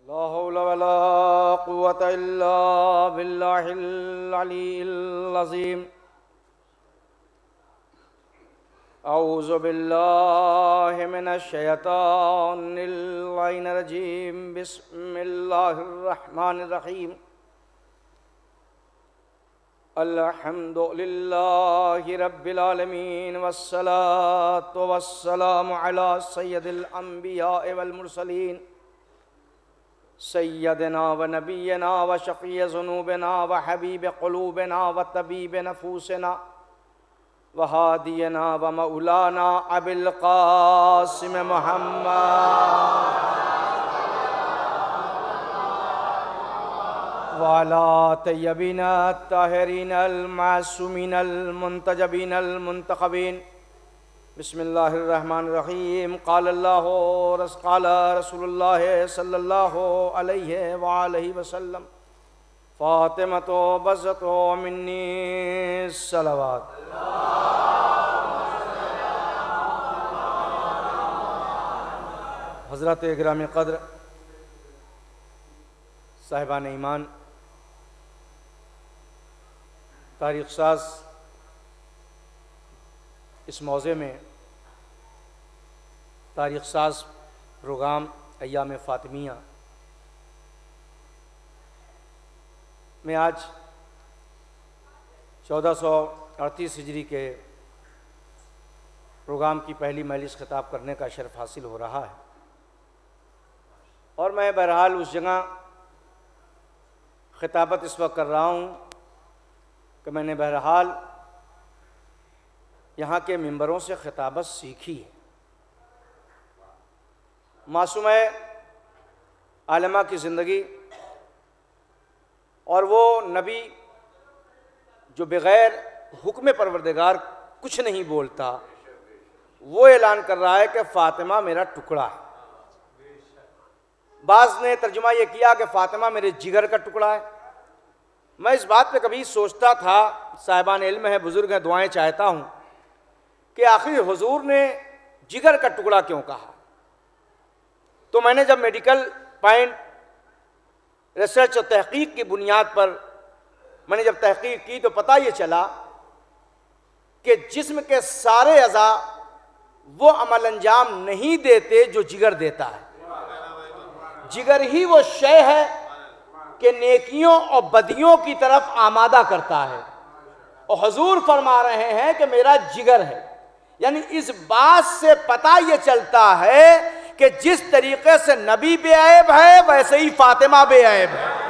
ला हौला वला कुव्वता इल्ला बिल्लाहिल अलील अज़ीम। औज़ु बिल्लाहि मिनश शैतानिर रजीम। बिस्मिल्लाहिर रहमानिर रहीम। अल्हम्दुलिल्लाहि रब्बिल आलमीन वस्सलातु वस्सलामु अला सय्यदिल अंबिया वल मुरसलीन सय्यदना व नबीना व शफ़ीअ ज़ुनूबिना व हबीब क़ुलूबिना व तबीब नफूसिना व हादियना व मौलाना अबिल क़ासिम मुहम्मद व अला तय्यबीना ताहिरीनल मासूमीनल मुंतजबीनल मुंतखबीन। बिस्मिल्लाहिर्रहमानिर्रहीम। क़ाल रसूलुल्लाह सल्लल्लाहु अलैहि वालैहि वसल्लम फ़ातिमतो बज़्ज़तो मिन्नी सलवात। हज़रत इकराम क़द्र साहिबान ईमान, तारीख़ साज़, इस मौज़े में तारीख़ साज़ प्रोग्राम अय्याम फ़ातिमिया में आज 1438 हिजरी के प्रोग्राम की पहली मजलिस खिताब करने का शर्फ हासिल हो रहा है। और मैं बहरहाल उस जगह खिताबत इस वक्त कर रहा हूँ कि मैंने बहरहाल यहाँ के मिंबरों से खिताबत सीखी है। मासूम आलिमा की ज़िंदगी और वो नबी जो बग़ैर हुक्म परवरदिगार कुछ नहीं बोलता, वो ऐलान कर रहा है कि फ़ातिमा मेरा टुकड़ा है। बाज़ ने तर्जुमा ये किया कि फ़ातिमा मेरे जिगर का टुकड़ा है। मैं इस बात पे कभी सोचता था, साहिबान इल्म है, बुज़ुर्ग हैं, दुआएं चाहता हूँ कि आखिर हुजूर ने जिगर का टुकड़ा क्यों कहा। तो मैंने जब मेडिकल पॉइंट रिसर्च और तहकीक की बुनियाद पर मैंने जब तहकीक की तो पता ये चला कि जिस्म के सारे अज़ा वो अमल अंजाम नहीं देते जो जिगर देता है। जिगर ही वो शय है कि नेकियों और बदियों की तरफ आमादा करता है। और हुजूर फरमा रहे हैं कि मेरा जिगर है, यानी इस बात से पता ये चलता है कि जिस तरीके से नबी बेअयब है वैसे ही फातिमा बेअयब है।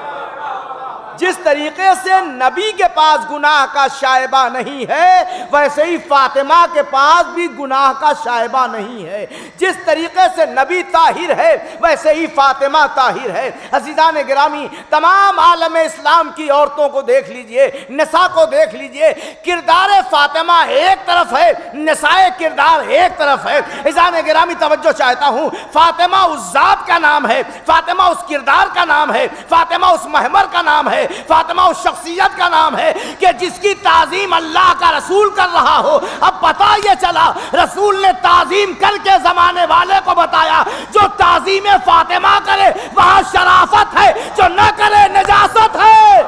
जिस तरीके से नबी के पास गुनाह का शायबा नहीं है वैसे ही फातिमा के पास भी गुनाह का शायबा नहीं है। जिस तरीके से नबी ताहिर है वैसे ही फातिमा ताहिर है। अज़ीज़ान गिरामी, तमाम आलम इस्लाम की औरतों को देख लीजिए, निसा को देख लीजिए, किरदार फातिमा एक तरफ है, निसाए किरदार एक तरफ है। अज़ीज़ान गिरामी, तवज्जो चाहता हूँ, फातिमा उस ज़ात का नाम है, फातिमा उस किरदार का नाम है, फातिमा उस महमर का नाम है, फातिमा उस शख्सियत का नाम है कि जिसकी ताजीम अल्लाह का रसूल कर रहा हो। अब पता ये चला, रसूल ने ताजीम करके जमाने वाले को बताया, जो ताजीम फातिमा करे वहां शराफत है, जो न करे नजासत है।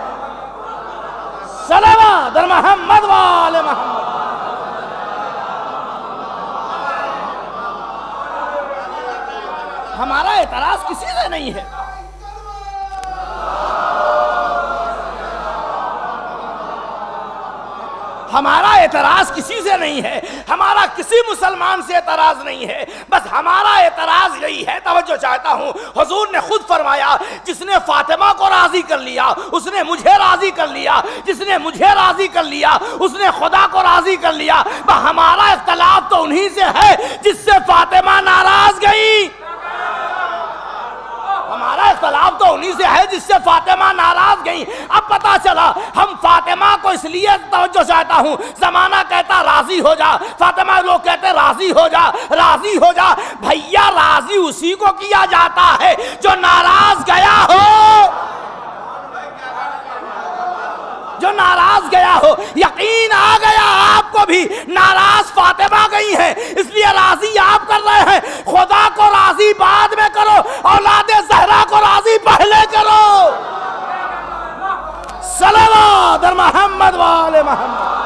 सलावत अल मोहम्मद वाले मोहम्मद। हमारा एतराज किसी से नहीं है। हमारा एतराज किसी से नहीं है, हमारा किसी मुसलमान से एतराज नहीं है। बस हमारा एतराज यही है, तवज्जो चाहता हूँ, हुजूर ने खुद फरमाया, जिसने फातिमा को राजी कर लिया उसने मुझे राजी कर लिया, जिसने मुझे राजी कर लिया उसने खुदा को राजी कर लिया। हमारा इख्तलाफ तो उन्हीं से है जिससे फातिमा नाराज गई। हमारा इख्तलाफ तो उन्हीं से है जिससे फातिमा नाराज गई। अब पता चला हम फातिमा को इसलिए तवज्जो चाहता हूँ, जमाना कहता राजी हो जा, फातिमा लोग कहते राजी हो जा, राजी हो जा। भैया राजी उसी को किया जाता है जो नाराज गया हो, जो नाराज गया हो। यकीन आ गया आपको भी, नाराज फातिमा गई है इसलिए राजी आप कर रहे हैं। खुदा को राजी बाद में करो, औलादे ज़हरा को राजी मोहम्मद वाले मोहम्मद।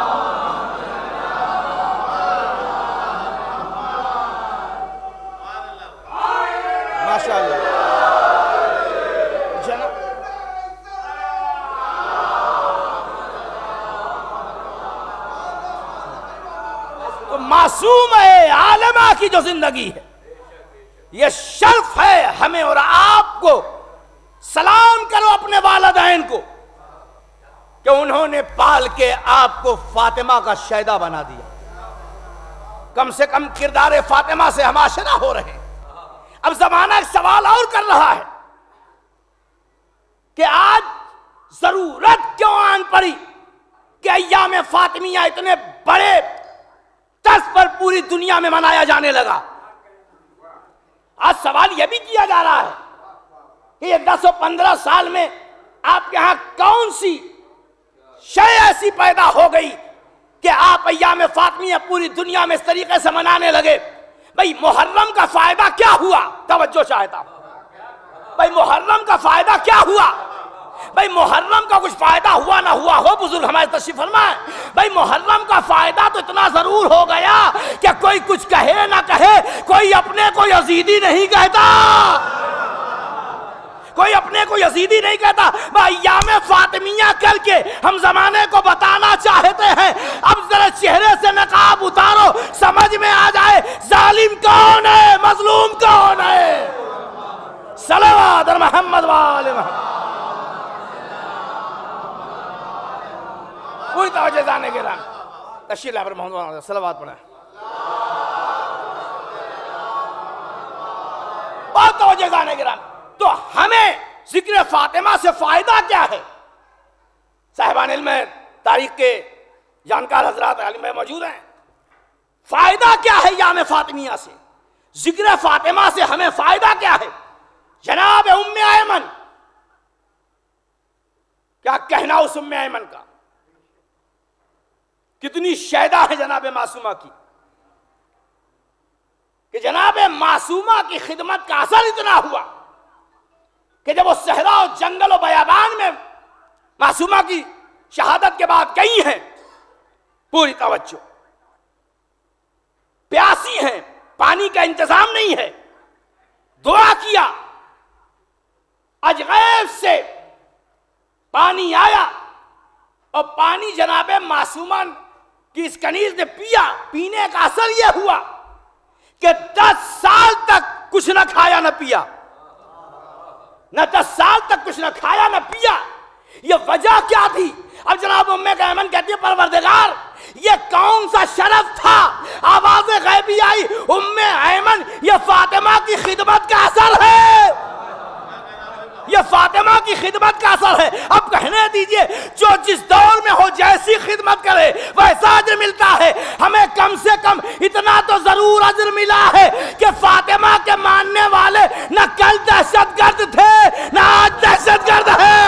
माशाअल्लाह जनाब। तो मासूम है आलमा की जो जिंदगी है, यह शर्फ है हमें और आपको। सलाम करो अपने वालिदैन को कि उन्होंने पाल के आपको फातिमा का शैदा बना दिया। कम से कम किरदार फातिमा से हम आशना हो रहे हैं। अब जमाना एक सवाल और कर रहा है कि आज जरूरत क्यों आन पड़ी कि अय्याम फातिमिया इतने बड़े तर्ज पर पूरी दुनिया में मनाया जाने लगा। आज सवाल यह भी किया जा रहा है कि ये 10 और 15 साल में आपके यहां कौन सी शय ऐसी पैदा हो गई कि आप अय्याम फातिमिया पूरी दुनिया में इस तरीके से मनाने लगे। भाई मुहर्रम का फायदा क्या हुआ? तवज्जो चाहता हूं। भाई मुहर्रम का फायदा क्या हुआ? भाई मुहर्रम का कुछ फायदा हुआ ना हुआ हो, बुजुर्ग हमारे तशरीफ फरमाए। भाई मुहर्रम का फायदा तो इतना जरूर हो गया कि कोई कुछ कहे ना कहे, कोई अपने को यजीदी नहीं कहता, कोई अपने को यजीदी नहीं कहता। अय्याम फातिमिया करके हम जमाने को बताना चाहते हैं। अब जरा चेहरे से नकाब उतारो, समझ में आ जाए जालिम कौन है, मजलूम कौन है। सलवात और मोहम्मद वाले मोहम्मद। पूरी तवज्जो जाने के राम तशरीफ पर मोहम्मद सलवात पढ़ा। बहुत तवज्जो जाने के राम। तो हमें जिक्र फातिमा से फायदा क्या है? साहिबान इल्म तारीख के जानकार हजरात आलिम में मौजूद हैं। फायदा क्या है याम फातिमिया से? जिक्र फातिमा से हमें फायदा क्या है? जनाब उम्मे ऐमन, क्या कहना उस उम्मे ऐमन का? कितनी शैदा है जनाब मासूमा की कि जनाब मासूमा की खिदमत का असर इतना हुआ कि जब वो सहरा और जंगल और बयाबान में मासूमा की शहादत के बाद गई हैं, पूरी तवज्जो, प्यासी हैं, पानी का इंतजाम नहीं है, दुआ किया, अजगैब से पानी आया और पानी जनाबे मासूमा की इस कनीज ने पिया। पीने का असर यह हुआ कि 10 साल तक कुछ न खाया न पिया, न 10 साल तक कुछ न खाया न पिया। ये वजह क्या थी? अब जनाब उम्मे ऐमन कहती है, परवरदिगार ये कौन सा शरफ था? आवाज़ गैबी आई, उम्मे ऐमन ये फातिमा की खिदमत का असर है, ये फातिमा की खिदमत का असर है। अब कहने दीजिए, जो जिस दौर में हो जैसी खिदमत करे वैसा अजर मिलता है। हमें कम से कम इतना तो जरूर अजर मिला है कि फातिमा के मानने वाले न कल दहशतगर्द थे न आज दहशतगर्द है।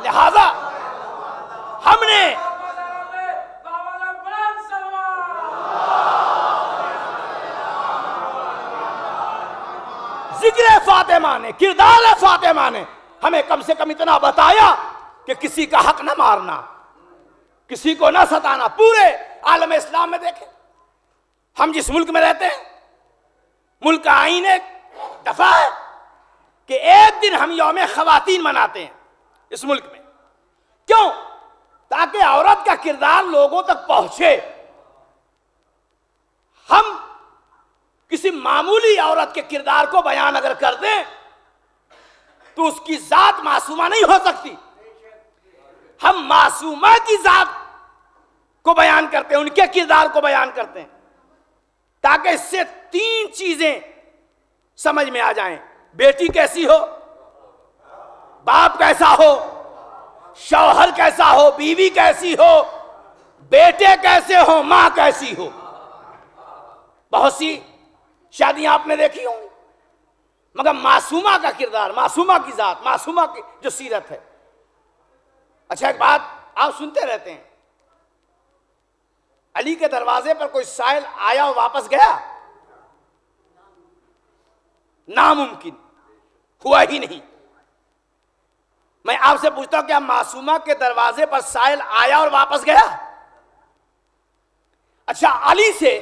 लिहाजा हमने जिक्र फातिमा ने, किरदार फातिमा ने हमें कम से कम इतना बताया कि किसी का हक न मारना, किसी को न सताना। पूरे आलम इस्लाम में देखें, हम जिस मुल्क में रहते हैं, मुल्क का आईन एक दफा है कि एक दिन हम यौम खवातीन मनाते हैं इस मुल्क में। क्यों? ताकि औरत का किरदार लोगों तक पहुंचे। हम किसी मामूली औरत के किरदार को बयान अगर कर दें तो उसकी जात मासूमा नहीं हो सकती। हम मासूमा की जात को बयान करते हैं, उनके किरदार को बयान करते हैं, ताकि इससे 3 चीजें समझ में आ जाएं। बेटी कैसी हो, बाप कैसा हो, शौहर कैसा हो, बीवी कैसी हो, बेटे कैसे हो, मां कैसी हो। बहुत सी शादियां आपने देखी होंगी, मगर मासूमा का किरदार, मासूमा की जात, मासूमा की जो सीरत है। अच्छा, एक बात आप सुनते रहते हैं, अली के दरवाजे पर कोई साइल आया और वापस गया? नामुमकिन, हुआ ही नहीं। मैं आपसे पूछता हूं, क्या मासूमा के दरवाजे पर साइल आया और वापस गया? अच्छा, अली से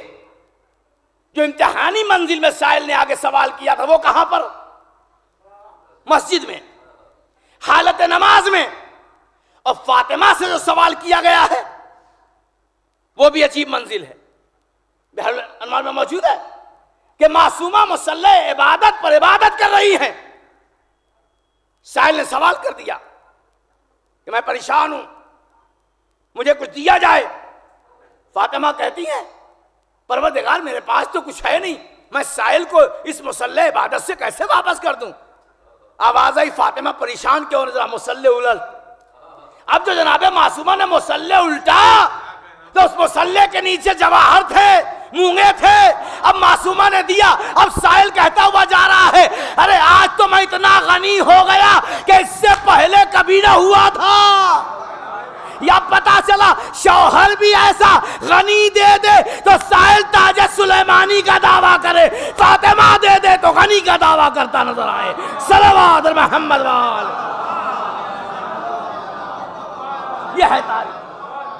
जो इम्तिहानी मंजिल में साइल ने आगे सवाल किया था, वो कहां पर? मस्जिद में, हालत नमाज में। और फातिमा से जो सवाल किया गया है वो भी अजीब मंजिल है। अनुमान में मौजूद है कि मासूमा मुसल्ले इबादत पर इबादत कर रही हैं, साहिल ने सवाल कर दिया कि मैं परेशान हूं, मुझे कुछ दिया जाए। फातिमा कहती है, परवरदिगार मेरे पास तो कुछ है नहीं, मैं साहिल को इस मुसल्ले इबादत से कैसे वापस कर दूं? आवाज आई, फातिमा परेशान क्यों, जरा मुसल्ले उलट। अब जो जनाबे मासूमा ने मुसल्ले उल्टा तो उस मुसल्ले के नीचे जवाहर थे, मूंगे थे। अब मासूमा ने दिया, अब साहिल कहता हुआ जा रहा है, अरे आज तो मैं इतना गनी हो गया कि इससे पहले कभी ना हुआ था। या पता चला शौहर भी ऐसा गनी दे दे तो साहिल ताज सुलेमानी का दावा करे, फातिमा दे दे तो गनी का दावा करता नजर आए। सल्लल्लाहु अलैहि मोहम्मद वाले। यह है तारीख,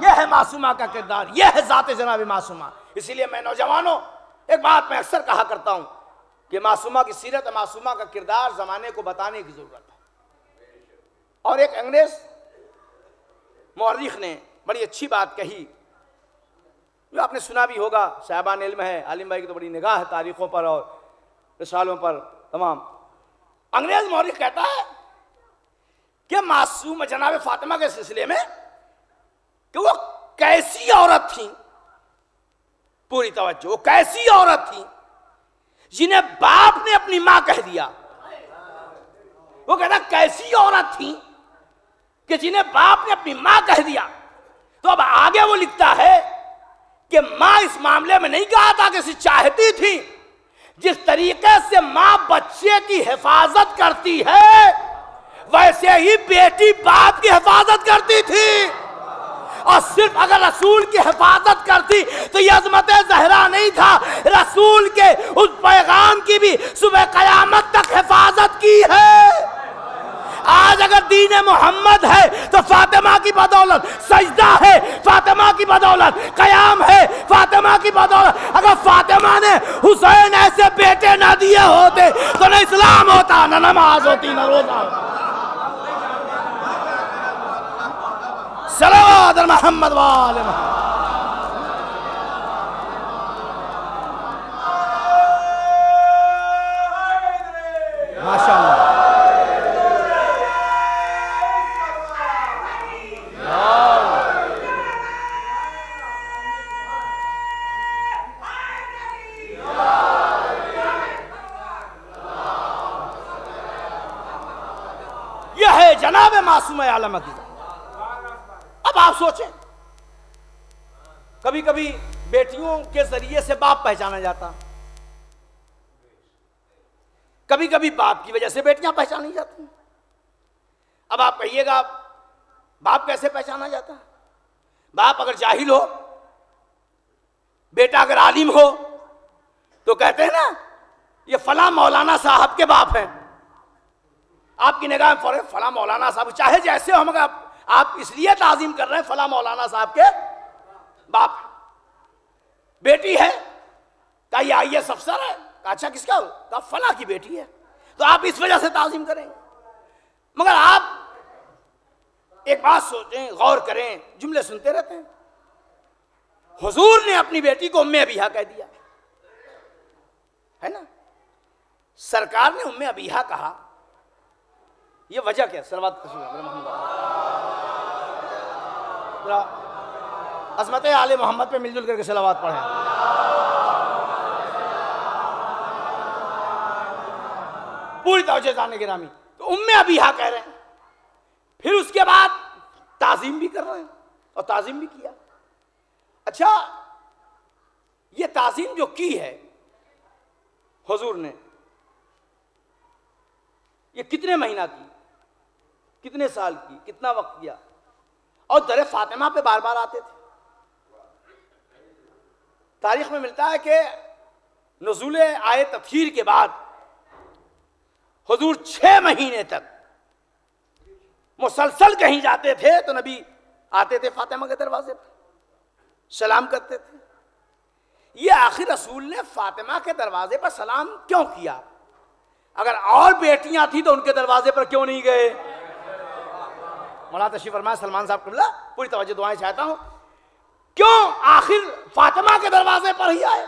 यह है मासूमा का किरदार, यह है जाते जनाब मासूमा। इसीलिए मैं नौजवानों, एक बात मैं अक्सर कहा करता हूं कि मासूमा की सीरत, मासूमा का किरदार जमाने को बताने की जरूरत है। और एक अंग्रेज मौरिख ने बड़ी अच्छी बात कही, जो आपने सुना भी होगा, साहिबान इल्म है, आलिम भाई की तो बड़ी निगाह है तारीखों पर और रिसालों पर तमाम। अंग्रेज मौरिख कहता है कि मासूम जनाब फातिमा के सिलसिले में कि वो कैसी औरत थी, पूरी तवज्जो, वो कैसी औरत थी जिन्हें बाप ने अपनी मां कह दिया। वो कहता कैसी औरत थी कि जिन्हें बाप ने अपनी मां कह दिया। तो अब आगे वो लिखता है कि मां इस मामले में नहीं कहा था कि चाहती थी, जिस तरीके से मां बच्चे की हिफाजत करती है वैसे ही बेटी बाप की हिफाजत करती थी। और सिर्फ अगर रसूल की हिफाजत करती तो ये अज़मत ज़हरा नहीं था, रसूल के उस पैगाम की भी सुबह क़यामत तक हिफाजत की है। आज अगर दीन मोहम्मद है तो फातिमा की बदौलत, सजदा है फातिमा की बदौलत, क़याम है फातिमा की बदौलत। अगर फातिमा ने हुसैन ऐसे बेटे ना दिए होते तो न इस्लाम होता, न नमाज होती, न रोजा होता। सल्लल्लाहु अलैहि मोहम्मद वाले माशाअल्लाह। यह है जनाब मासूम आलम की। अब आप सोचें, कभी कभी बेटियों के जरिए से बाप पहचाना जाता, कभी कभी बाप की वजह से बेटियां पहचानी जाती। अब आप कहिएगा बाप कैसे पहचाना जाता? बाप अगर जाहिल हो, बेटा अगर आलिम हो तो कहते हैं ना ये फला मौलाना साहब के बाप हैं। आपकी निगाह में फौरन फला मौलाना साहब, चाहे जैसे हो, मगर आप इसलिए ताजीम कर रहे हैं फला मौलाना साहब के बाप। बेटी है, क्या ये IAS अफसर है? अच्छा किसका? कहा फला की बेटी है, तो आप इस वजह से ताजीम करेंगे। मगर आप एक बात सोचें, गौर करें, जुमले सुनते रहते हैं। हुजूर ने अपनी बेटी को उम्मे अबीहा कह दिया है ना, सरकार ने उम्मे अबीहा कहा, ये वजह क्या? सलवात अज़मत आले मोहम्मद पे मिलजुल करके सलावत पढ़ें। पूरी तवज्जो जाने गिरामी। तो उम्मे अबीहा कह रहे हैं, फिर उसके बाद ताजीम भी कर रहे हैं और ताजीम भी किया। अच्छा, ये ताजीम जो की है हुजूर ने, ये कितने महीना की, कितने साल की, कितना वक्त किया? और दर फातिमा पे बार बार आते थे। तारीख में मिलता है कि नुज़ूल आयत तत्हीर के बाद हुजूर 6 महीने तक मुसलसल कहीं जाते थे तो नबी आते थे फातिमा के दरवाजे पर, सलाम करते थे। ये आखिर रसूल ने फातिमा के दरवाजे पर सलाम क्यों किया? अगर और बेटियां थी तो उनके दरवाजे पर क्यों नहीं गए? मौलाना तशरीफ फरमाए सलमान साहब कबला, पूरी तवज्जो दुआएं चाहता हूं, क्यों आखिर फातिमा के दरवाजे पर ही आए?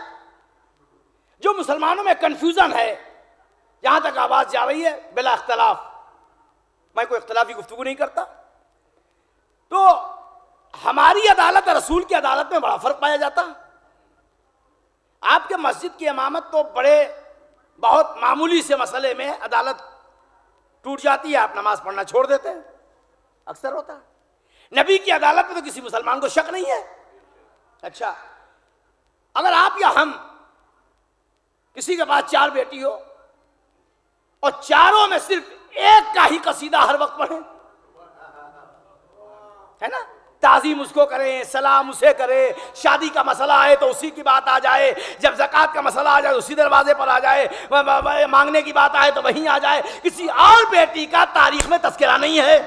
जो मुसलमानों में कंफ्यूजन है, जहां तक आवाज जा रही है, बिला इख्तलाफ, मैं कोई इख्तलाफी गुफ्तगू नहीं करता, तो हमारी अदालत और रसूल की अदालत में बड़ा फर्क पाया जाता। आपके मस्जिद की इमामत तो बड़े बहुत मामूली से मसले में अदालत टूट जाती है, आप नमाज पढ़ना छोड़ देते हैं, अक्सर होता है। नबी की अदालत में तो किसी मुसलमान को शक नहीं है। अच्छा, अगर आप या हम किसी के पास 4 बेटी हो और चारों में सिर्फ एक का ही कसीदा हर वक्त पढ़े, है ना, ताजीम उसको करें, सलाम उसे करें, शादी का मसला आए तो उसी की बात आ जाए, जब ज़कात का मसला आ जाए उसी दरवाजे पर आ जाए, मांगने की बात आए तो वहीं आ जाए, किसी और बेटी का तारीख में तस्करा नहीं है।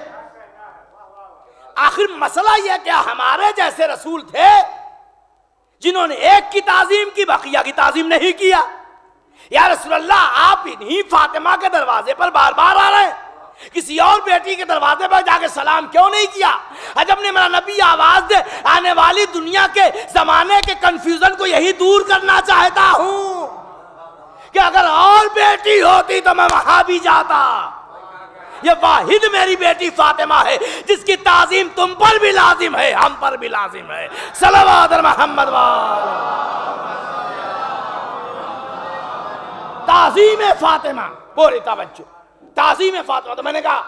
आखिर मसला यह क्या हमारे जैसे रसूल थे जिन्होंने एक की ताजीम की, बकिया की ताजीम नहीं किया? या रसूलल्लाह, आप इन्हीं फातिमा के दरवाजे पर बार बार आ रहे हैं, किसी और बेटी के दरवाजे पर जाके सलाम क्यों नहीं किया? जब ने मेरा नबी आवाज दे, आने वाली दुनिया के जमाने के कंफ्यूजन को यही दूर करना चाहता हूं कि अगर और बेटी होती तो मैं वहां भी जाता। ये वाहिद मेरी बेटी फातिमा है जिसकी ताजीम तुम पर भी लाजिम है, हम पर भी लाजिम है। सल्लल्लाहु अलैहि मोहम्मद ताजीम फातिमा, बोले तवज्जो, ताज़ीम फातिमा। तो मैंने कहा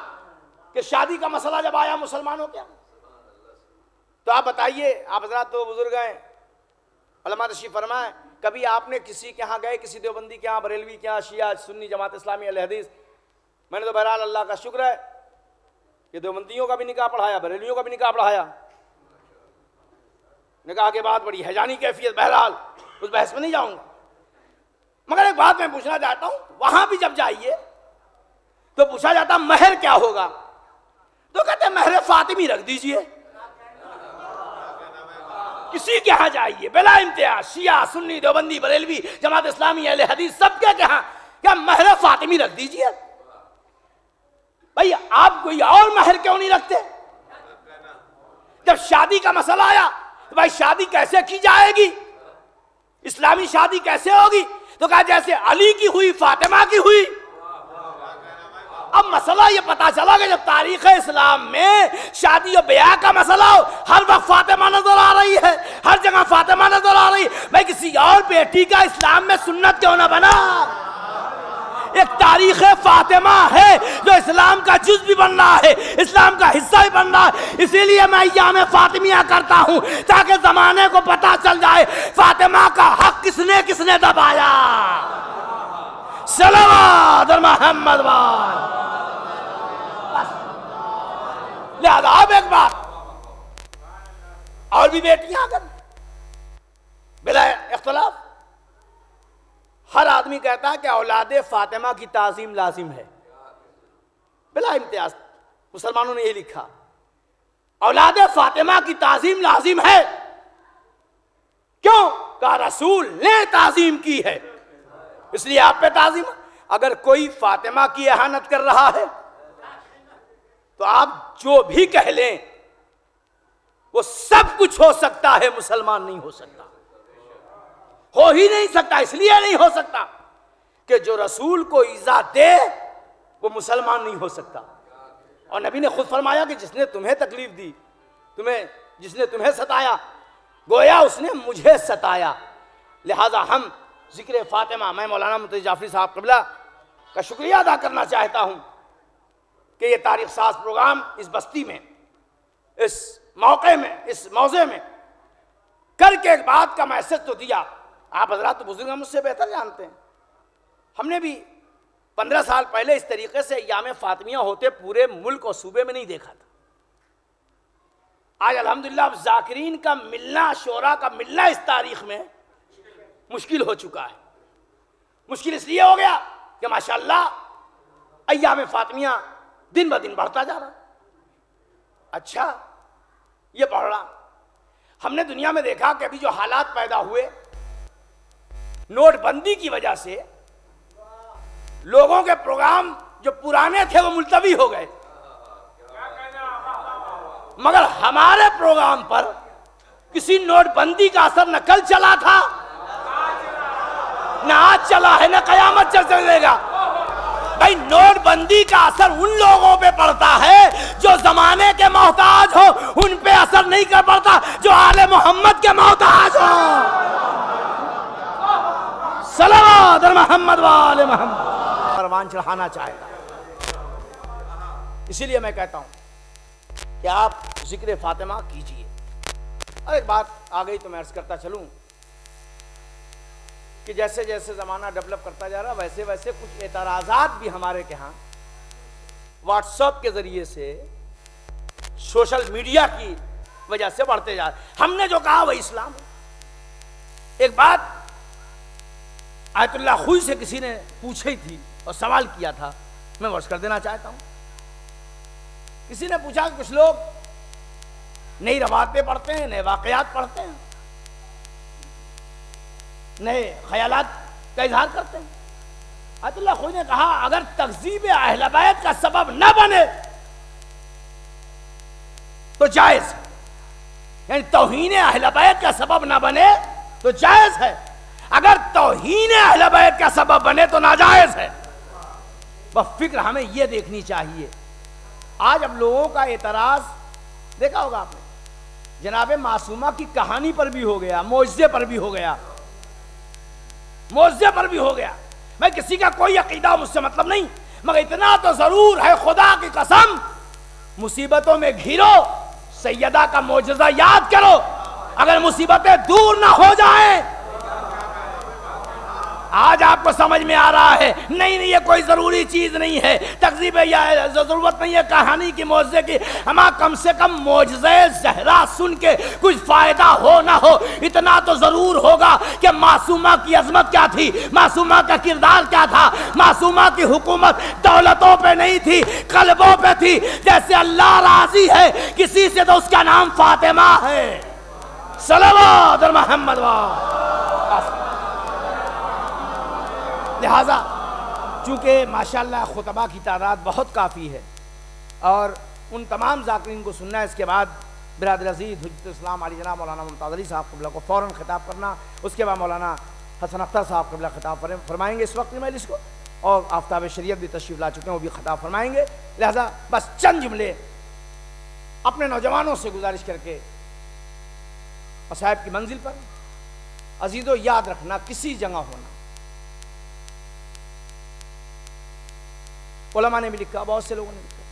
कि शादी का मसला जब आया मुसलमानों के, तो आप बताइए, आप हजरात तो बुजुर्ग हैं, उलमा तशरीफ फरमाए, कभी आपने किसी के यहाँ गए, किसी देवबंदी के यहाँ, बरेलवी के यहाँ, शिया सुन्नी जमात इस्लामी अहले हदीस, मैंने तो बहरहाल अल्लाह का शुक्र है कि देवबंदियों का भी निकाह पढ़ाया, बरेलवियों का भी निकाह पढ़ाया। निकाह के बाद बड़ी हैजानी कैफियत, बहरहाल उस बहस में नहीं जाऊंगा, मगर एक बात मैं पूछना चाहता हूँ, वहां भी जब जाइए तो पूछा जाता महर क्या होगा, तो कहते महर फातिमी रख दीजिए। किसी के यहां जाइए बिला इम्तियाज, शिया सुन्नी देवबंदी बरेलवी जमात इस्लामी अहले हदीस सबके यहाँ क्या महर फातिमी रख दीजिए। भाई आप कोई और महर क्यों नहीं रखते? जब शादी का मसला आया तो भाई शादी कैसे की जाएगी, इस्लामी शादी कैसे होगी? तो कहा जैसे अली की हुई फातिमा की हुई। अब मसला ये पता चला कि जब तारीख इस्लाम में शादी और ब्याह का मसला हो, हर वक्त फातिमा नजर आ रही है, हर जगह फातिमा नजर आ रही है। भाई किसी और बेटी का इस्लाम में सुन्नत क्यों ना बना? एक तारीख फातिमा है जो इस्लाम का जुज भी बन रहा है, इस्लाम का हिस्सा भी बन रहा है। इसीलिए मैं याम फातिमिया करता हूं ताकि जमाने को पता चल जाए फातिमा का हक किसने किसने दबाया। सल्लल्लाहु अलैहि मोहम्मद लिहाजा अब एक बात और भी बेटियां अगर बिला इख्तलाफ हर आदमी कहता है कि औलादे फातिमा की ताजीम लाजिम है, बिला इम्तियाज मुसलमानों ने ये लिखा, औलादे फातिमा की ताजीम लाजिम है। क्यों? कहा रसूल ने ताजीम की है, इसलिए आप पे ताजीम। अगर कोई फातिमा की एहानत कर रहा है तो आप जो भी कह लें वो सब कुछ हो सकता है, मुसलमान नहीं हो सकता, हो ही नहीं सकता। इसलिए नहीं हो सकता कि जो रसूल को इज़्ज़ा दे वो मुसलमान नहीं हो सकता। और नबी ने खुद फरमाया कि जिसने तुम्हें तकलीफ दी, जिसने तुम्हें सताया, गोया उसने मुझे सताया। लिहाजा हम जिक्र फातिमा, मैं मौलाना मुफ्ती जाफरी साहब क़िबला का शुक्रिया अदा करना चाहता हूँ कि ये तारीख साज प्रोग्राम इस बस्ती में, इस मौके में, इस मौजे में करके एक बात का मैसेज तो दिया। आप हजरात तो बुजुर्ग मुझसे बेहतर जानते हैं, हमने भी 15 साल पहले इस तरीके से याम फातिमिया होते पूरे मुल्क और सूबे में नहीं देखा था। आज अल्हम्दुलिल्लाह जाकिरीन का मिलना, शोरा का मिलना इस तारीख में मुश्किल हो चुका है। मुश्किल इसलिए हो गया कि माशाअल्लाह अय्याम फातिमिया दिन ब दिन बढ़ता जा रहा। अच्छा, ये बढ़ रहा। हमने दुनिया में देखा कि अभी जो हालात पैदा हुए नोटबंदी की वजह से, लोगों के प्रोग्राम जो पुराने थे वो मुलतवी हो गए, मगर हमारे प्रोग्राम पर किसी नोटबंदी का असर न कल चला था, न आज चला है, न कयामत चलेगा। भाई नोटबंदी का असर उन लोगों पे पड़ता है जो जमाने के मोहताज हो, उन पे असर नहीं कर पड़ता जो आले मोहम्मद के मोहताज हो। सलावत मोहम्मद वाले मोहम्मद परवान चढ़ाना चाहेगा। इसीलिए मैं कहता हूं कि आप जिक्र फातिमा कीजिए। और एक बात आ गई तो मैं अर्ज करता चलूं कि जैसे जैसे ज़माना डेवलप करता जा रहा वैसे वैसे कुछ एतराज़ात भी हमारे के यहाँ व्हाट्सएप के ज़रिए से, सोशल मीडिया की वजह से बढ़ते जा रहे। हमने जो कहा वह इस्लाम है। एक बात आयतुल्लाह खुई से किसी ने पूछी थी और सवाल किया था, मैं वर्ष कर देना चाहता हूँ। किसी ने पूछा कि कुछ लोग नई रवायतें पढ़ते हैं, नए वाकयात पढ़ते हैं, नए ख्यालात का इजहार करते हैं। आयतुल्लाह खुई ने कहा अगर तकज़ीब अहले बैत का सबब न बने तो जायज़ है, यानी तौहीन अहले बैत का सबब न बने तो जायज़ है, अगर तौहीन अहले बैत का सबब बने तो नाजायज़ है। बस फिक्र हमें यह देखनी चाहिए। आज अब लोगों का एतराज देखा होगा आपने, जनाबे मासूमा की कहानी पर भी हो गया, मौजज़े पर भी हो गया, मौजज़े पर भी हो गया। मैं किसी का कोई अकीदा मुझसे मतलब नहीं, मगर इतना तो जरूर है, खुदा की कसम, मुसीबतों में घिरो, सैयदा का मौजज़ा याद करो। अगर मुसीबतें दूर ना हो जाएं, आज आपको समझ में आ रहा है नहीं नहीं ये कोई जरूरी चीज नहीं है, तकज़ीब या जरूरत नहीं है कहानी की, मौजज़े की। हमारा कम से कम मौजज़े ज़हरा सुन के कुछ फायदा हो ना हो, इतना तो जरूर होगा कि मासूमा की अजमत क्या थी, मासूमा का किरदार क्या था। मासूमा की हुकूमत दौलतों पे नहीं थी, कल्बों पे थी। जैसे अल्लाह राजी है किसी से तो उसका नाम फातिमा है। सल्लल्लाहु मोहम्मद व लिहाजा चूँकि माशाल्लाह खुतबा की तादाद बहुत काफ़ी है और उन तमाम ज़ाकिरीन को सुनना है, इसके बाद बिरादर अज़ीज़ हुज्जतुल इस्लाम अली जनाब मौलाना मुमताज़ अली साहब क़िबला को फ़ौरन खिताब करना, उसके बाद मौलाना हसन अख्तर साहब क़िबला खिताब फरमाएंगे इस वक्त मजलिस को, और आफ्ताब शरीयत भी तशरीफ़ ला चुके हैं, वो भी खिताब फरमाएंगे। लिहाजा बस चंद जुमले अपने नौजवानों से गुजारिश करके मसाहिब की मंजिल पर अजीज़ों याद रखना, किसी जगह होना। उलमा ने भी लिखा, बहुत से लोगों ने लिखा,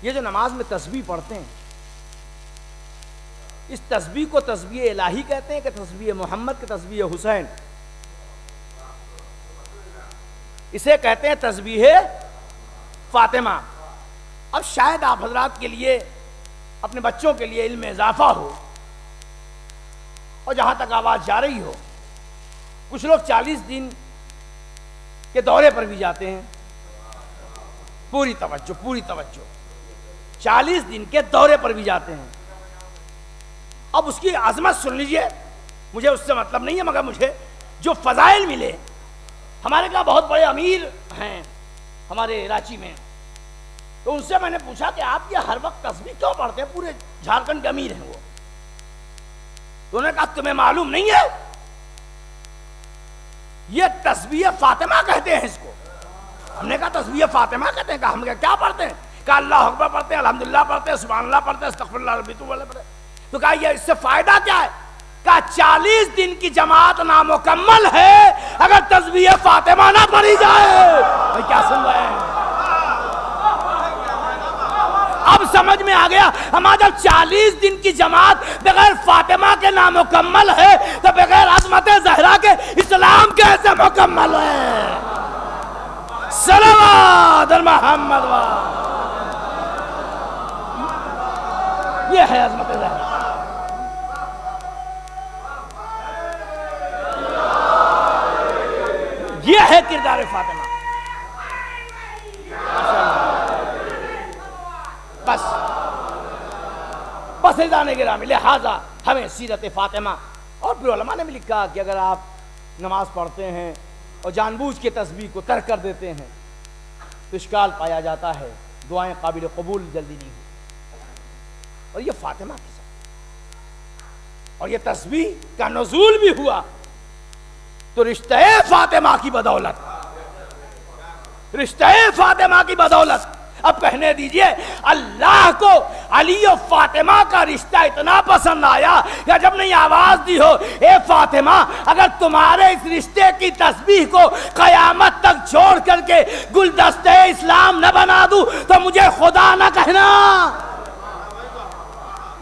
ये जो नमाज में तस्बीह पढ़ते हैं, इस तस्बीह को तस्बीह इलाही कहते हैं कि तस्बीह मोहम्मद के तस्बीह हुसैन, इसे कहते हैं तस्बीह फातिमा। अब शायद आप हजरात के लिए, अपने बच्चों के लिए इल्म इजाफा हो, और जहां तक आवाज जा रही हो, कुछ लोग 40 दिन के दौरे पर भी जाते हैं। पूरी तवज्जो, पूरी तवज्जो, 40 दिन के दौरे पर भी जाते हैं। अब उसकी आजमत सुन लीजिए, मुझे उससे मतलब नहीं है, मगर मुझे जो फजाइल मिले, हमारे यहाँ बहुत बड़े अमीर हैं हमारे रांची में, तो उनसे मैंने पूछा कि आप ये हर वक्त तस्बीह क्यों पढ़ते हैं, पूरे झारखंड के अमीर हैं वो। तो उन्होंने कहा तुम्हें मालूम नहीं है, ये तस्बीह फातिमा कहते हैं इसको। हमने कहा तस्बीह फातिमा कहते हैं? कहा हम क्या पढ़ते हैं? कहा अल्लाह अकबर पढ़ते हैं, अल्हम्दुलिल्लाह पढ़ते हैं, सुभान अल्लाह पढ़ते हैं, अस्तगफिरुल्लाह रब्बी वाले पढ़ते हैं। तो कहा ये इससे फायदा क्या है? कहा 40 दिन की जमात नामुकम्मल है अगर तस्बीह फातिमा ना पढ़ी जाए। भाई क्या सुन रहे हैं? अब समझ में आ गया। हमारा जब 40 दिन की जमात बगैर फातिमा के नामुकम्मल है, तो बगैर अज़मत ज़हरा के इस्लाम कैसे मुकम्मल है? सल्लल्लाहु अलैहि मोहम्मद। ये है अज़मत ज़हरा। ये है किरदार फातिमा। अजीज़ान गिरामी, लिहाजा हमें सीरत फ़ातिमा। और फिर उलमा ने भी लिखा कि अगर आप नमाज पढ़ते हैं और जानबूझ के तस्बीह को तर्क कर देते हैं तो इश्काल पाया जाता है, दुआएं काबिल कबूल जल्दी नहीं हुई। और ये फ़ातिमा के साथ, और ये तस्बीह का नुज़ूल भी हुआ तो रिश्ते फ़ातिमा की बदौलत, रिश्ते फ़ातिमा की बदौलत। अब कहने दीजिए, अल्लाह को अली और फातिमा का रिश्ता इतना पसंद आया कि जब नहीं आवाज दी हो, ए फातिमा, अगर तुम्हारे इस रिश्ते की तस्बीह को कयामत तक छोड़ करके गुलदस्ते इस्लाम न बना दूं तो मुझे खुदा न कहना।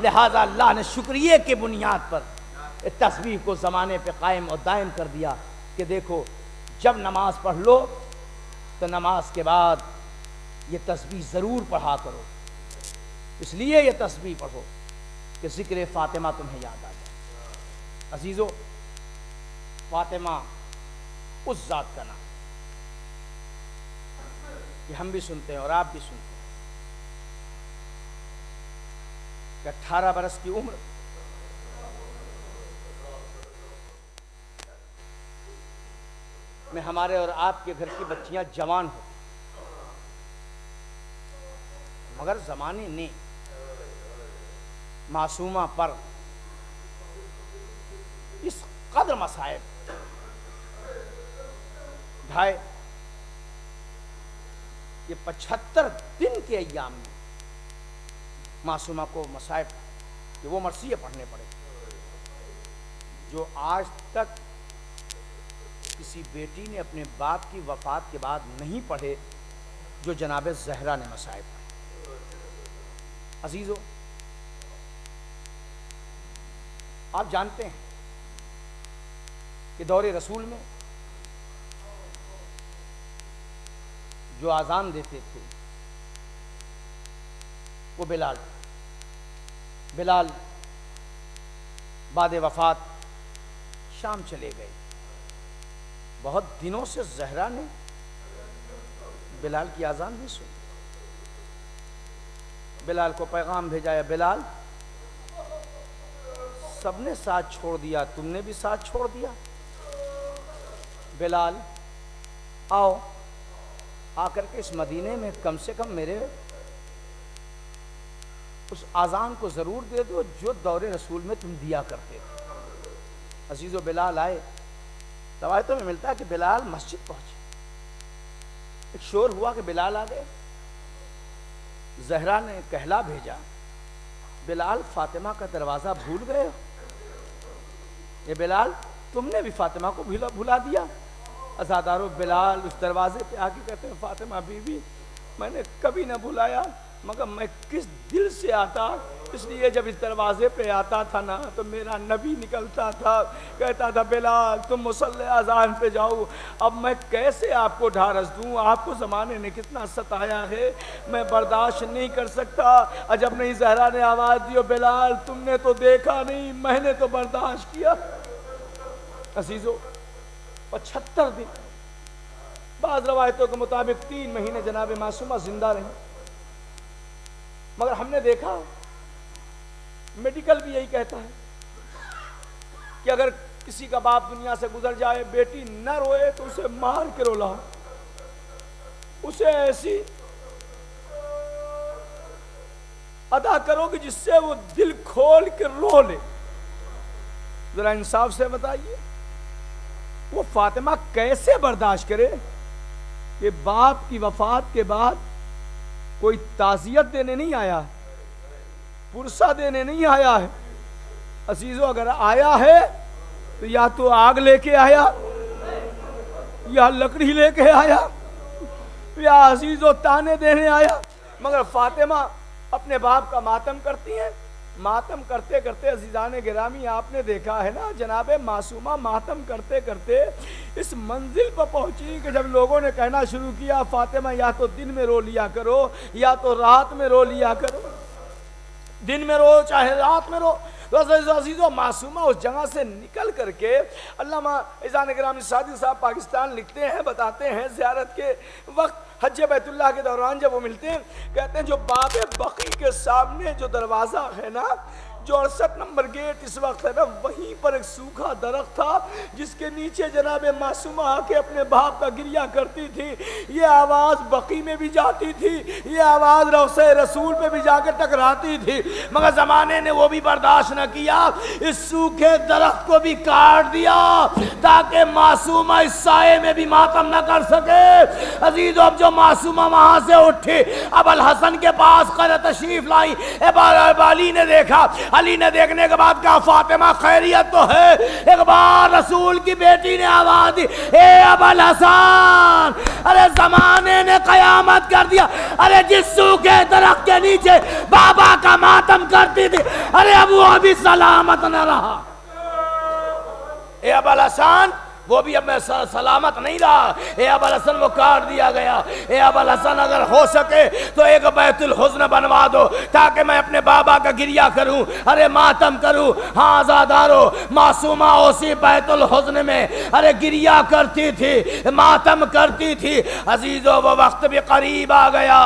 लिहाजा अल्लाह ने शुक्रिया की बुनियाद पर इस तस्बीह को जमाने पे कायम और दायम कर दिया कि देखो, जब नमाज पढ़ लो तो नमाज के बाद ये तस्बीह ज़रूर पढ़ा करो। इसलिए ये तस्बीह पढ़ो कि ज़िक्र फ़ातिमा तुम्हें याद आ जाए। अजीज़ो, फ़ातिमा उस ज़ात का नाम कि हम भी सुनते हैं और आप भी सुनते हैं कि 18 बरस की उम्र में हमारे और आपके घर की बच्चियां जवान हो, मगर ज़माने ने मासूमा पर इस कदर मसाइब ढाए, ये 75 दिन के अय्याम में मासूमा को मसाइब कि वो मरसिये पढ़ने पड़े जो आज तक किसी बेटी ने अपने बाप की वफात के बाद नहीं पढ़े, जो जनाब ज़हरा ने मसाइब पढ़े। अजीज़ो, आप जानते हैं कि दौरे रसूल में जो आज़ान देते थे वो बिलाल बाद वफ़ात शाम चले गए। बहुत दिनों से ज़हरा ने बिलाल की आज़ान भी सुनी। बिलाल को पैगाम भेजा, या बिलाल, सबने साथ छोड़ दिया, तुमने भी साथ छोड़ दिया। बिलाल, आओ, आकर के इस मदीने में कम से कम मेरे उस आज़ान को ज़रूर दे दो जो दौरे रसूल में तुम दिया करते थे। अजीज़ो, बिलाल आए। रवायतों में मिलता है कि बिलाल मस्जिद पहुंचे, एक शोर हुआ कि बिलाल आ गए। ज़हरा ने कहला भेजा, बिलाल, फातिमा का दरवाज़ा भूल गए हो? ये बिलाल, तुमने भी फातिमा को भुला दिया। अज़ादारों, बिलाल उस दरवाजे पे आके कहते हैं, फातिमा बीवी, मैंने कभी ना भुलाया, मगर मैं किस दिल से आता, इसलिए जब इस दरवाजे पे आता था ना तो मेरा नबी निकलता था, कहता था, बिलाल तुम मुसल्ले अज़ान पे जाओ। अब मैं कैसे आपको ढारस दूँ, आपको ज़माने ने कितना सताया है, मैं बर्दाश्त नहीं कर सकता। और जब नहीं ज़हरा ने आवाज़ दी, बिलाल तुमने तो देखा नहीं, मैंने तो बर्दाश्त किया। अजीज़ो, 75 दिन, बाज़ रवायतों के मुताबिक 3 महीने जनाब मासूमा जिंदा रही। मगर हमने देखा, मेडिकल भी यही कहता है कि अगर किसी का बाप दुनिया से गुजर जाए, बेटी न रोए तो उसे मार के रुलाओ, उसे ऐसी अदा करो कि जिससे वो दिल खोल के रो ले। जरा इंसाफ से बताइए, वो फातिमा कैसे बर्दाश्त करे कि बाप की वफात के बाद कोई ताज़ियत देने नहीं आया, पुरसा देने नहीं आया है। अजीजों, अगर आया है तो या तो आग लेके आया, या लकड़ी लेके आया, या अजीजों ताने देने आया। मगर फातिमा अपने बाप का मातम करती हैं। मातम करते करते अजीज़ान गिरामी, आपने देखा है ना, जनाब मासूमा मातम करते करते इस मंजिल पर पहुंची कि जब लोगों ने कहना शुरू किया, फातिमा या तो दिन में रो लिया करो या तो रात में रो लिया करो, दिन में रो चाहे रात में रो। तो अजीज़ों, मासूमा उस जगह से निकल करके, अल्लामा इज़ान गिरामी सादी साहब पाकिस्तान लिखते हैं, बताते हैं, ज़ियारत के वक्त हज बैतुल्लाह के दौरान जब वो मिलते हैं, कहते हैं जो बाबे बकी के सामने जो दरवाज़ा है ना, जो 68 नंबर गेट इस वक्त है ना, वहीं पर एक सूखा दरख्त था जिसके नीचे जनाब मासूमा आके अपने बाप का गिरिया करती थी। ये आवाज़ बकी में भी जाती थी, ये आवाज़ रौसे रसूल पे भी जाकर टकराती थी, मगर ज़माने ने वो भी बर्दाश्त न किया, इस सूखे दरख्त को भी काट दिया ताकि मासूमा इस साये में भी मातम न कर सके। अजीज़ों, अब जो मासूमा वहाँ से उठी, अबुल हसन के पास कर तशरीफ लाई। अली ने देखा, अली ने देखने के बाद कहा फातिमा खैरियत तो है। एक बार रसूल की बेटी ने आवाज दी, ए अबुल हसन, अरे जमाने ने कयामत कर दिया। अरे जिस सूखे दरख्त के नीचे बाबा का मातम करती थी, अरे अब वो अभी सलामत न रहा। ए अबुल हसन, वो भी अब मैं सलामत नहीं रहा। ए अबुल हसन, वो काट दिया गया। ए अबुल हसन, अगर हो सके तो एक बैतुल हुज़्न बनवा दो ताकि मैं अपने बाबा का गिरिया करूं, अरे मातम करूं। हाँ आज़ादारो, मासूमा उसी बैतुल हुज़्न में अरे गिरिया करती थी, मातम करती थी। अजीज़ों, वो वक्त भी करीब आ गया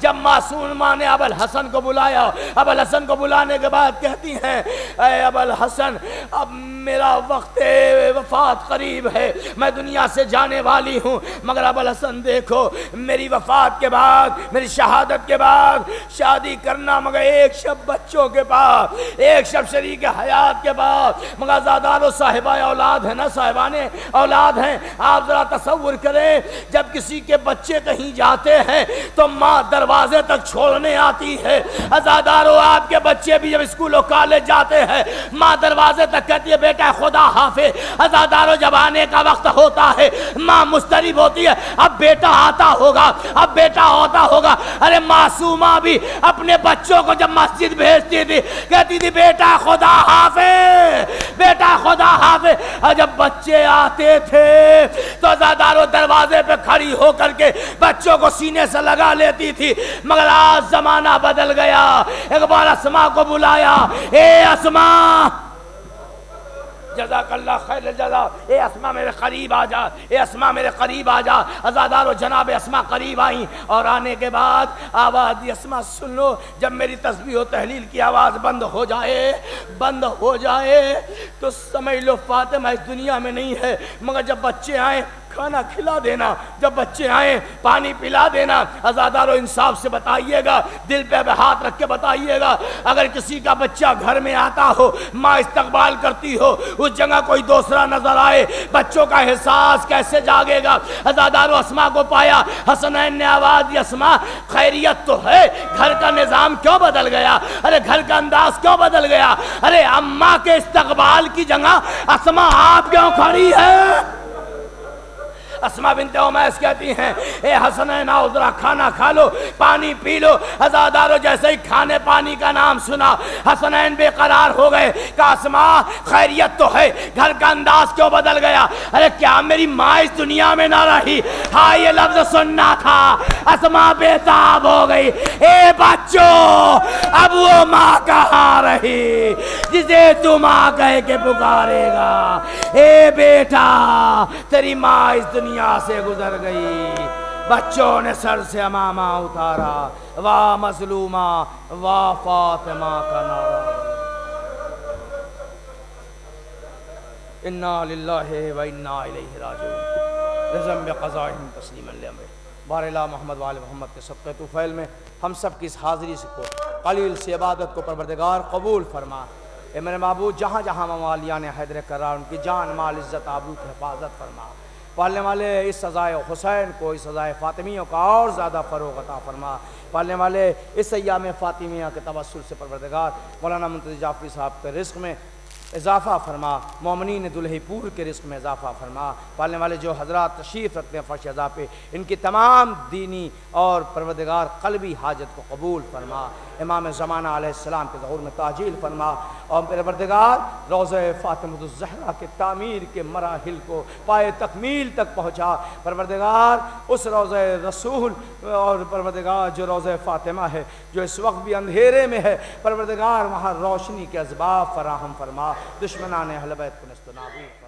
जब मासूमा ने अबुल हसन को बुलाया। अबुल हसन को बुलाने के बाद कहती हैं, ए अबुल हसन, अब मेरा वक्त वफात करीब है, मैं दुनिया से जाने वाली हूँ। मगर अबुल हसन देखो, मेरी वफात के बाद, मेरी शहादत के बाद शादी करना, मगर एक शब बच्चों के पास, एक शब शरीक हयात के बाद, मगर ज़ादारो साहिबा औलाद है ना, साहिबाने औलाद हैं। आप ज़रा तसव्वुर करें, जब किसी के बच्चे कहीं जाते हैं तो माँ दरवाजे तक छोड़ने आती है। ज़ादारो, आपके बच्चे भी जब स्कूल और कॉलेज जाते हैं, माँ दरवाजे तक कहती है बेटा खुदा हाफिज़। ज़ादारो, जब आने का वक्त होता है, माँ मुस्तरिब होती है, अब बेटा आता होगा, अब बेटा होता होगा। अरे मासूमा भी अपने बच्चों को जब मस्जिद भेजती थी, कहती थी बेटा खुदा हाफिज़, बेटा खुदा हाफिज़। और जब बच्चे आते थे तो ज़ादारो दरवाजे पे खड़ी होकर के बच्चों को सीने से लगा लेती थी। मगर आज जमाना बदल गया। एक बार अस्मा को बुलाया, ए अस्मा, जज़ाकल्लाह खैर जज़ा, ए अस्मा मेरे करीब आ जा, ए अस्मा मेरे करीब आ जा। अज़ादारो, जनाब अस्मा करीब आई और आने के बाद आवाज़ दी, अस्मा सुन लो, जब मेरी तस्बीह और तहलील की आवाज़ बंद हो जाए तो समझ लो फातिमा इस दुनिया में नहीं है। मगर जब बच्चे आए खाना खिला देना, जब बच्चे आए पानी पिला देना। अज़ादारो, इंसाफ से बताइएगा, दिल पे हाथ रख के बताइएगा, अगर किसी का बच्चा घर में आता हो, माँ इस्तकबाल करती हो, उस जगह कोई दूसरा नजर आए, बच्चों का एहसास कैसे जागेगा। अज़ादारो, अस्मा को पाया, हसनैन ने आवाज़ दी, अस्मा खैरियत तो है, घर का निज़ाम क्यों बदल गया, अरे घर का अंदाज क्यों बदल गया। अरे अम्मा के इस्तकबाल की जगह अस्मा आप क्यों खड़ी है। अस्मा बिन्ते उमैस कहती हैं, ए हसनैन आओ जरा खाना खा लो, पानी पी लो। अज़ादारो, जैसे ही खाने पानी का नाम सुना, हसनैन बेकरार हो गए। कहा अस्मा खैरियत तो है, घर का अंदाज क्यों बदल गया। अरे क्या मेरी माँ इस दुनिया में ना रही। हाँ, ये लफ्ज सुनना था। अस्मा बेताब हो गई। ए बच्चों, अब वो माँ कहाँ रही जिसे तू माँ कह के पुकारेगा। ए बेटा, तेरी माँ इस दुनिया से गुजर गई। बच्चों ने सर से अमामा उतारा, वाह मजलूमा वाह फातिमा का नारा। इन्ना लिल्लाहि व इन्ना इलैहि राजिऊन। रज़म बिक़ज़ाइहिम तस्लीमन लिअम्रिहि। बारिला मोहम्मद वाले मोहम्मद के सबके तुफ़ैल में हम सब की इस हाज़िरी से को कलील से इबादत को परवरदिगार कबूल फरमा। ए मेरे महबूब, जहाँ जहाँ मवालिया ने हैदर करार, उनकी जान माल इज़्ज़त आबरू की हिफाजत फरमा। पालने वाले इस सज़ाए हुसैन को, इस सज़ाए फ़ातिमियों का और ज़्यादा फ़रोग़ अता फरमा। पालने वाले इस अय्याम फ़ातिमिया के तवस्सुल से परवरदिगार मौलाना मुंतज़िर जाफ़री साहब के रिज़्क़ में इजाफ़ा फरमा, मोमिनीन दुल्हीपुर के रिज़्क़ में इजाफ़ा फरमा। पालने वाले जो हज़रात तशरीफ़ रखते हैं फ़र्श अज़ा पे, इनकी तमाम दीनी और परवरदिगार क़ल्बी हाजत को कबूल फरमा। इमाम ज़माना अलैहिस्सलाम के ज़हूर में ताजील फरमा और परवरदिगार रोज़े फ़ातिमतुज़ ज़हरा के तामीर के मराहिल को पाए तकमील तक पहुँचा। परवरदिगार उस रोज़े रसूल और परवरदिगार जो रोज़े फ़ातिमा है, जो इस वक्त भी अंधेरे में है, परवरदिगार वहाँ रोशनी के असबाब फ़राहम फरमा। दुश्मनाने अहले बैत को नस्त नाबूद